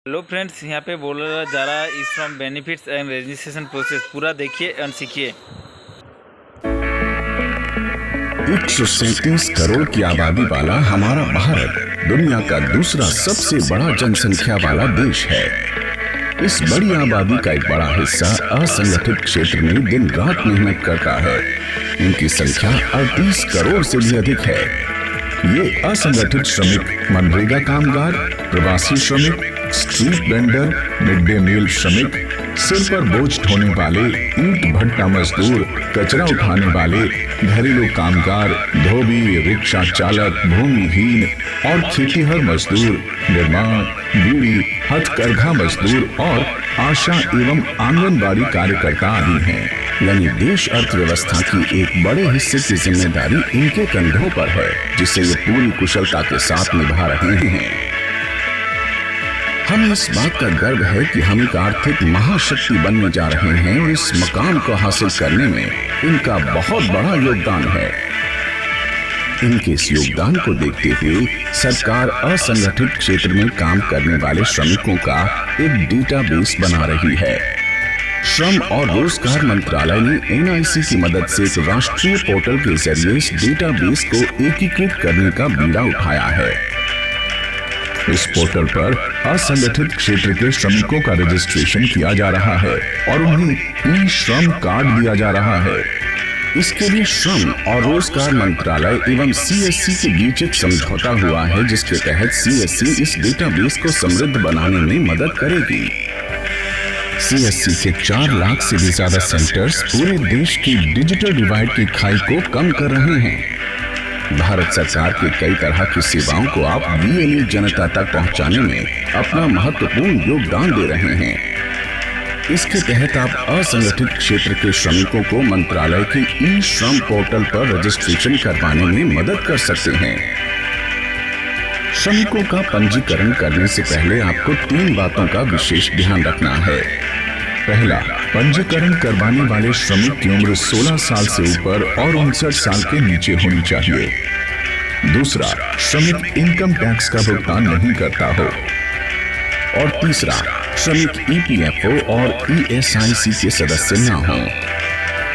Hello friends, यहाँ पे बोला जा रहा है इस from benefits and registration process पूरा देखिए एंड सीखिए। 137 करोड़ की आबादी वाला हमारा भारत दुनिया का दूसरा सबसे बड़ा जनसंख्या वाला देश है। इस बड़ी आबादी का एक बड़ा हिस्सा असंगठित क्षेत्र में दिन रात मेहनत करता है। इनकी संख्या 38 करोड़ से भी अधिक है। ये असंगठित श्रमिक, मनरेगा कामगार, प्रवासी श्रमिक, street vendor, mid day meal श्रमिक, सिर पर बोझ ढोने वाले, ईंट भट्टा मजदूर, कचरा उठाने वाले, घरेलू कामगार, धोबी, रिक्शा चालक, भूमिहीन और खेतीहर मजदूर, निर्माण, बीड़ी, हथकरघा मजदूर और आशा एवं आंगनबाड़ी कार्यकर्ता आदि हैं। यानी देश अर्थव्यवस्था की एक बड़े हिस्से की जिम्मेदारी इनके कंधों पर है, जिसे ये पूरी कुशलता के साथ निभा रहे हैं। हमें इस बात का गर्व है कि हम एक आर्थिक महाशक्ति बनने जा रहे हैं और इस मकाम को हासिल करने में इनका बहुत बड़ा योगदान है। इनके इस योगदान को देखते हुए सरकार असंगठित क्षेत्र में काम करने वाले श्रमिकों का एक डेटाबेस बना रही है। श्रम और रोजगार मंत्रालय ने NIC की मदद से एक राष्ट्रीय पोर्टल के जरिए इस डेटाबेस को एकीकृत करने का बीड़ा उठाया है। इस पोर्टल पर असंगठित क्षेत्र के श्रमिकों का रजिस्ट्रेशन किया जा रहा है और उन्हें ई-श्रम कार्ड दिया जा रहा है। इसके लिए श्रम और रोजगार मंत्रालय एवं CSC के बीच एक समझौता हुआ है, जिसके तहत CSC इस डेटाबेस को समृद्ध बनाने में मदद करेगी। CSC के 4 लाख से भी ज्यादा सेंटर्स पूरे देश की डिजिटल डिवाइड की खाई को कम कर रहे हैं। भारत सरकार के कई तरह की सेवाओं को आप BLE जनता तक पहुंचाने में अपना महत्वपूर्ण योगदान दे रहे हैं। इसके तहत आप असंगठित क्षेत्र के श्रमिकों को मंत्रालय की ई-श्रम पोर्टल पर रजिस्ट्रेशन करवाने में मदद कर सकते हैं। श्रमिकों का पंजीकरण करने से पहले आपको 3 बातों का विशेष ध्यान रखना है। पहला, पंजीकरण करवाने वाले श्रमिक की उम्र 16 साल से ऊपर और 59 साल के नीचे होनी चाहिए। दूसरा, श्रमिक इनकम टैक्स का भुगतान नहीं करता हो। और तीसरा, श्रमिक EPFO और ESIC के सदस्य न हो।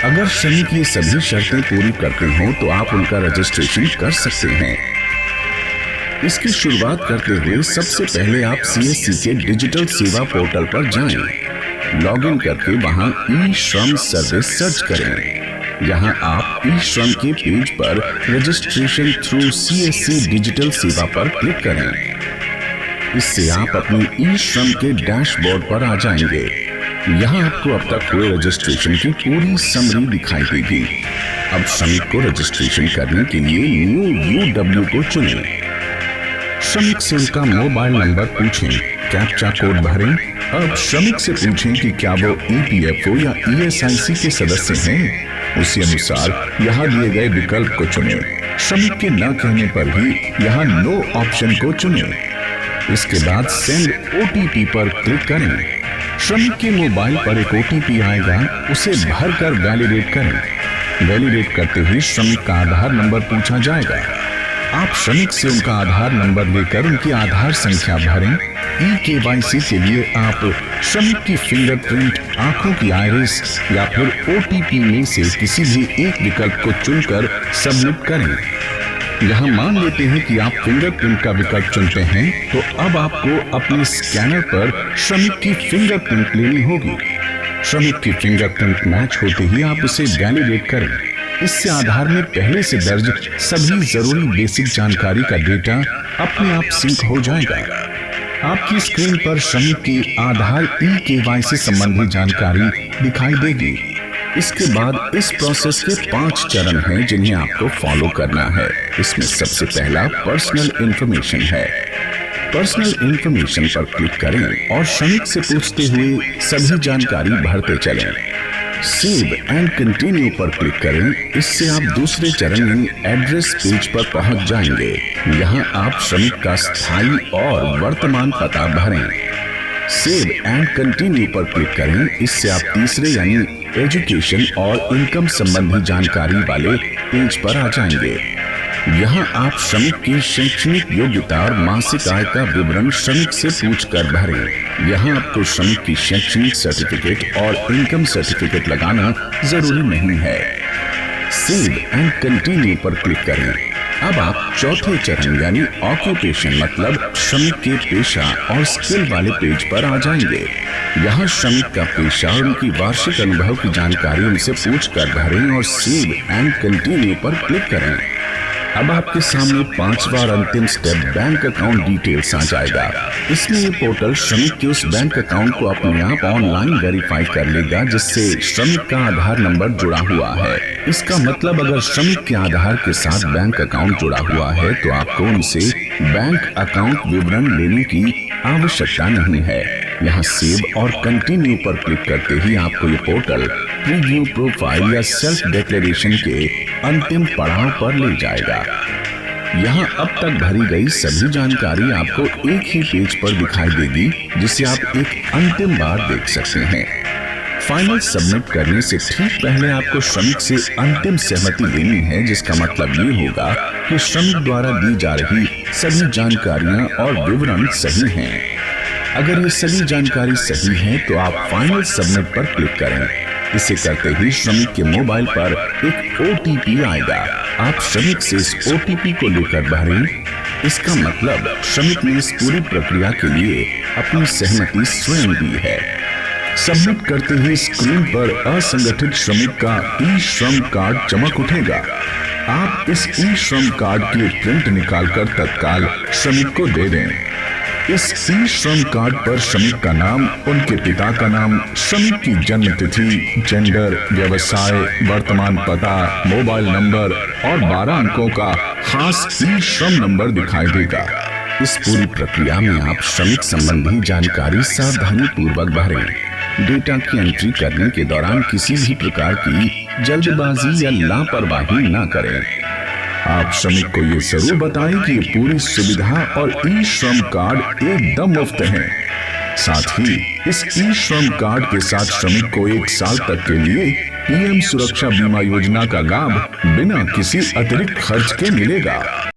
अगर श्रमिक ये सभी शर्तें पूरी करते हो तो आप उनका रजिस्ट्रेशन कर सकते हैं। इसकी शुरुआत करते हुए सबसे पहले आप CSC के डिजिटल सेवा पोर्टल पर जाएं। लॉगिन करके वहां ई-श्रम सर्विस सर्च करें। यहां आप ई-श्रम के पेज पर रजिस्ट्रेशन थ्रू CSC डिजिटल सेवा पर क्लिक करें। इससे आप अपनी ई-श्रम के डैशबोर्ड पर आ जाएंगे। यहां आपको अब तक हुए रजिस्ट्रेशन की पूरी समरी दिखाई देगी। अब श्रमिक को रजिस्ट्रेशन करने के लिए न्यू UW को चुनें। श्रमिक से उनका मोबाइल नंबर पूछें, कैप्चा कोड भरें। अब श्रमिक से पूछें कि क्या वो EPFO या ESIC के सदस्य हैं। उसी अनुसार यहाँ दिए गए विकल्प को चुनें। श्रमिक के न कहने पर भी यहाँ नो ऑप्शन को चुनें। इसके बाद सेंड OTP पर क्लिक करें। श्रमिक के मोबाइल पर एक OTP आएगा, उसे भरकर वैलिडेट करें। वैलिडेट करते ही श्रमिक का आधार नंबर पूछा जाएगा। आप श्रमिक से उनका आधार नंबर लेकर उनकी आधार संख्या भरें। eKYC के लिए आप श्रमिक की फिंगरप्रिंट, आंखों की आइरिस या फिर OTP में से किसी भी एक विकल्प को चुनकर सबमिट करें। यहाँ मान लेते हैं कि आप फिंगरप्रिंट का विकल्प चुनते हैं, तो अब आपको अपने स्कैनर पर श्रमिक की फिंगरप्रिंट लेनी होगी। श्रमिक की फिंगरप्रिंट मैच होते ही आप उसे वैलिडेट करें। इससे आधार में पहले से दर्ज सभी जरूरी बेसिक जानकारी का डेटा अपने आप सिंक हो जाएगा। आपकी स्क्रीन पर श्रमिक की आधार eKYC संबंधी जानकारी दिखाई देगी। इसके बाद इस प्रोसेस के 5 चरण हैं जिन्हें आपको फॉलो करना है। इसमें सबसे पहला पर्सनल इंफॉर्मेशन है। पर्सनल इंफॉर्मेशन पर क्लिक करें और श्रमिक से पूछते हुए सभी जानकारी भरते चलें। सेव एंड कंटिन्यू पर क्लिक करें। इससे आप दूसरे चरण यानी एड्रेस पेज पर पहुंच जाएंगे। यहां आप श्रमिक का स्थायी और वर्तमान पता भरें। सेव एंड कंटिन्यू पर क्लिक करें। इससे आप तीसरे यानी एजुकेशन और इनकम संबंधी जानकारी वाले पेज पर आ जाएंगे। यहाँ आप श्रमिक की शैक्षणिक योग्यता और मासिक आय का विवरण श्रमिक से पूछकर भरें। यहाँ आपको श्रमिक की शैक्षणिक सर्टिफिकेट और इनकम सर्टिफिकेट लगाना जरूरी नहीं है। सेव एंड कंटिन्यू पर क्लिक करें। अब आप चौथे चरण यानी ऑक्यूपेशन मतलब श्रमिक के पेशा और स्किल वाले पेज पर आ जाएंगे। यहाँ श्रमिक का पेशा और उनकी वार्षिक अनुभव की जानकारी उनसे पूछकर भरें और सेव एंड कंटिन्यू पर क्लिक करें। अब आपके सामने 5वां और अंतिम स्टेप बैंक अकाउंट डिटेल्स आ जाएगा। इसमें ये पोर्टल श्रमिक के उस बैंक अकाउंट को अपने आप ऑनलाइन वेरीफाई कर लेगा जिससे श्रमिक का आधार नंबर जुड़ा हुआ है। इसका मतलब अगर श्रमिक के आधार के साथ बैंक अकाउंट जुड़ा हुआ है तो आपको उनसे बैंक अकाउंट विवरण लेने की आवश्यकता नहीं है। यहाँ सेव और कंटिन्यू पर क्लिक करते ही आपको ये पोर्टल प्रीव्यू प्रोफाइल या सेल्फ डिक्लेरेशन के अंतिम पड़ाव पर ले जाएगा। यहाँ अब तक भरी गई सभी जानकारी आपको एक ही पेज पर दिखाई देगी जिसे आप एक अंतिम बार देख सकते हैं। फाइनल सबमिट करने से ठीक पहले आपको श्रमिक से अंतिम सहमति लेनी है, जिसका मतलब ये होगा कि श्रमिक द्वारा दी जा रही सभी जानकारियां और विवरण सही हैं। अगर ये सभी जानकारी सही है तो आप फाइनल सबमिट पर क्लिक करें। इसे करते ही श्रमिक के मोबाइल पर एक OTP आएगा। आप श्रमिक से इस OTP को लेकर भरें। इसका मतलब श्रमिक ने इस पूरी प्रक्रिया के लिए अपनी सहमति स्वयं दी है। सबमिट करते ही स्क्रीन पर असंगठित श्रमिक का ई-श्रम कार्ड चमक उठेगा। आप इस ई-श्रम कार्ड की प्रिंट निकालकर तत्काल श्रमिक को दे दें। इस ई-श्रम कार्ड पर श्रमिक का नाम, उनके पिता का नाम, श्रमिक की जन्म तिथि, जेंडर, व्यवसाय, वर्तमान पता, मोबाइल नंबर और 12 अंकों का खास ई-श्रम नंबर दिखाई देगा। इस पूरी प्रक्रिया में आप श्रमिक संबंधी जानकारी सावधानी पूर्वक भरें। डेटा की एंट्री करने के दौरान किसी भी प्रकार की जल्दबाजी या लापरवाही न करें। आप श्रमिक को ये जरूर बताएं कि ये पूरी सुविधा और ई-श्रम कार्ड एकदम मुफ्त है। साथ ही इस ई-श्रम कार्ड के साथ श्रमिक को 1 साल तक के लिए PM सुरक्षा बीमा योजना का लाभ बिना किसी अतिरिक्त खर्च के मिलेगा।